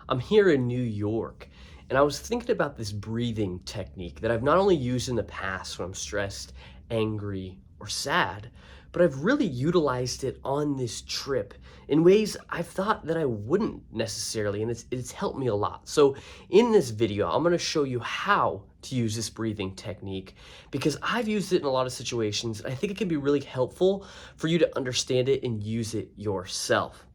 I'm here in New York, and I was thinking about this breathing technique that I've not only used in the past when I'm stressed, angry, or sad, but I've really utilized it on this trip in ways I've thought that I wouldn't necessarily, and it's helped me a lot. So in this video, I'm going to show you how to use this breathing technique because I've used it in a lot of situations. And I think it can be really helpful for you to understand it and use it yourself.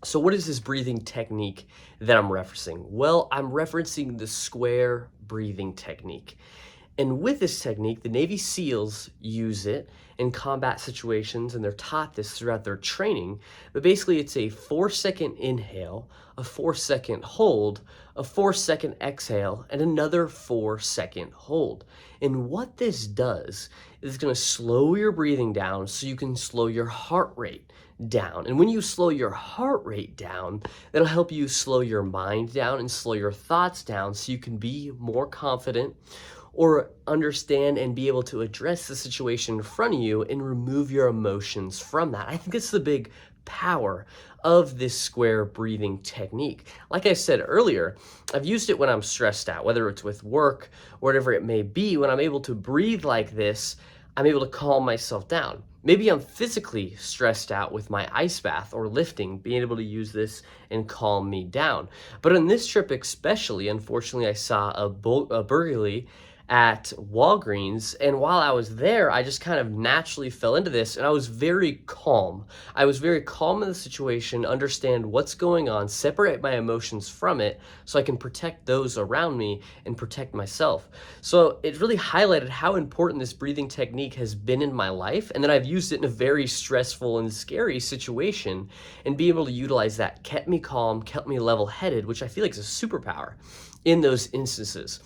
So what is this breathing technique that I'm referencing? Well, I'm referencing the square breathing technique. And with this technique, the Navy SEALs use it in combat situations, and they're taught this throughout their training. But basically, it's a 4-second inhale, a 4-second hold, a 4-second exhale, and another 4-second hold. And what this does is it's going to slow your breathing down so you can slow your heart rate down. And when you slow your heart rate down, that'll help you slow your mind down and slow your thoughts down so you can be more confident or understand and be able to address the situation in front of you and remove your emotions from that. I think it's the big power of this square breathing technique. Like I said earlier, I've used it when I'm stressed out, whether it's with work or whatever it may be. When I'm able to breathe like this, I'm able to calm myself down. Maybe I'm physically stressed out with my ice bath or lifting, being able to use this and calm me down. But on this trip especially, unfortunately, I saw a burglary at Walgreens, and while I was there, I just kind of naturally fell into this, and I was very calm. I was very calm in the situation, understand what's going on, separate my emotions from it so I can protect those around me and protect myself. So it really highlighted how important this breathing technique has been in my life, and that I've used it in a very stressful and scary situation, and being able to utilize that kept me calm, kept me level-headed, which I feel like is a superpower in those instances.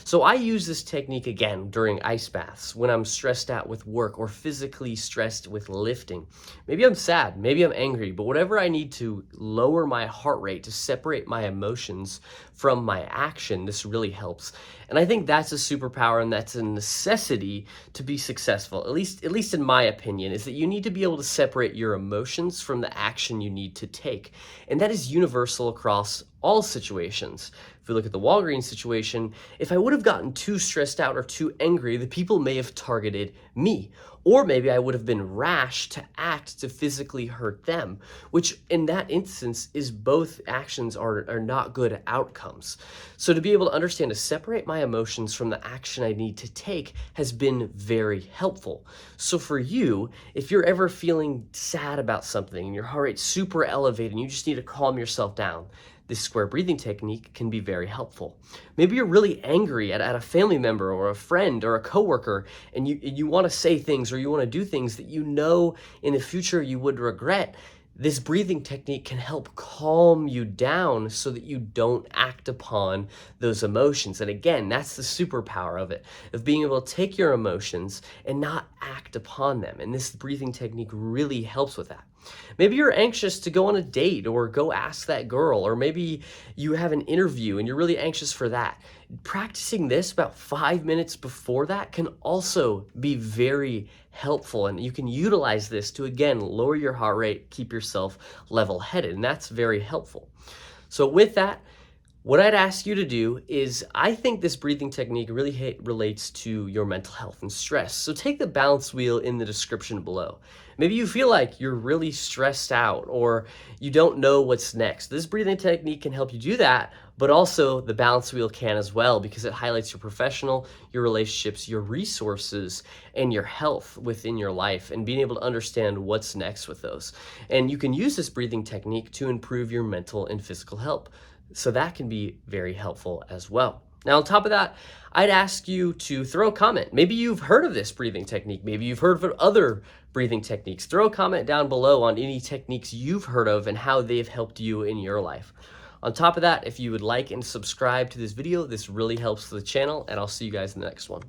So I use this technique again during ice baths, when I'm stressed out with work or physically stressed with lifting. Maybe I'm sad, maybe I'm angry, but whatever I need to lower my heart rate to separate my emotions from my action, this really helps. And I think that's a superpower, and that's a necessity to be successful, at least in my opinion, is that you need to be able to separate your emotions from the action you need to take. And that is universal across all situations. If we look at the Walgreens situation, if I would have gotten too stressed out or too angry, the people may have targeted me. Or maybe I would have been rash to act to physically hurt them, which in that instance is both actions are not good outcomes. So to be able to understand to separate my emotions from the action I need to take has been very helpful. So for you, if you're ever feeling sad about something and your heart rate's super elevated and you just need to calm yourself down, this square breathing technique can be very helpful. Maybe you're really angry at a family member or a friend or a coworker, and you want to say things or you want to do things that you know in the future you would regret. This breathing technique can help calm you down so that you don't act upon those emotions. And again, that's the superpower of it, of being able to take your emotions and not act upon them. And this breathing technique really helps with that. Maybe you're anxious to go on a date or go ask that girl, or maybe you have an interview and you're really anxious for that. Practicing this about 5 minutes before that can also be very helpful, and you can utilize this to, again, lower your heart rate, keep yourself level-headed, and that's very helpful. So with that, what I'd ask you to do is, I think this breathing technique really relates to your mental health and stress. So take the balance wheel in the description below. Maybe you feel like you're really stressed out or you don't know what's next. This breathing technique can help you do that, but also the balance wheel can as well, because it highlights your professional, your relationships, your resources, and your health within your life, and being able to understand what's next with those. And you can use this breathing technique to improve your mental and physical health. So that can be very helpful as well. Now, on top of that, I'd ask you to throw a comment. Maybe you've heard of this breathing technique. Maybe you've heard of other breathing techniques. Throw a comment down below on any techniques you've heard of and how they've helped you in your life. On top of that, if you would like and subscribe to this video, this really helps the channel, and I'll see you guys in the next one.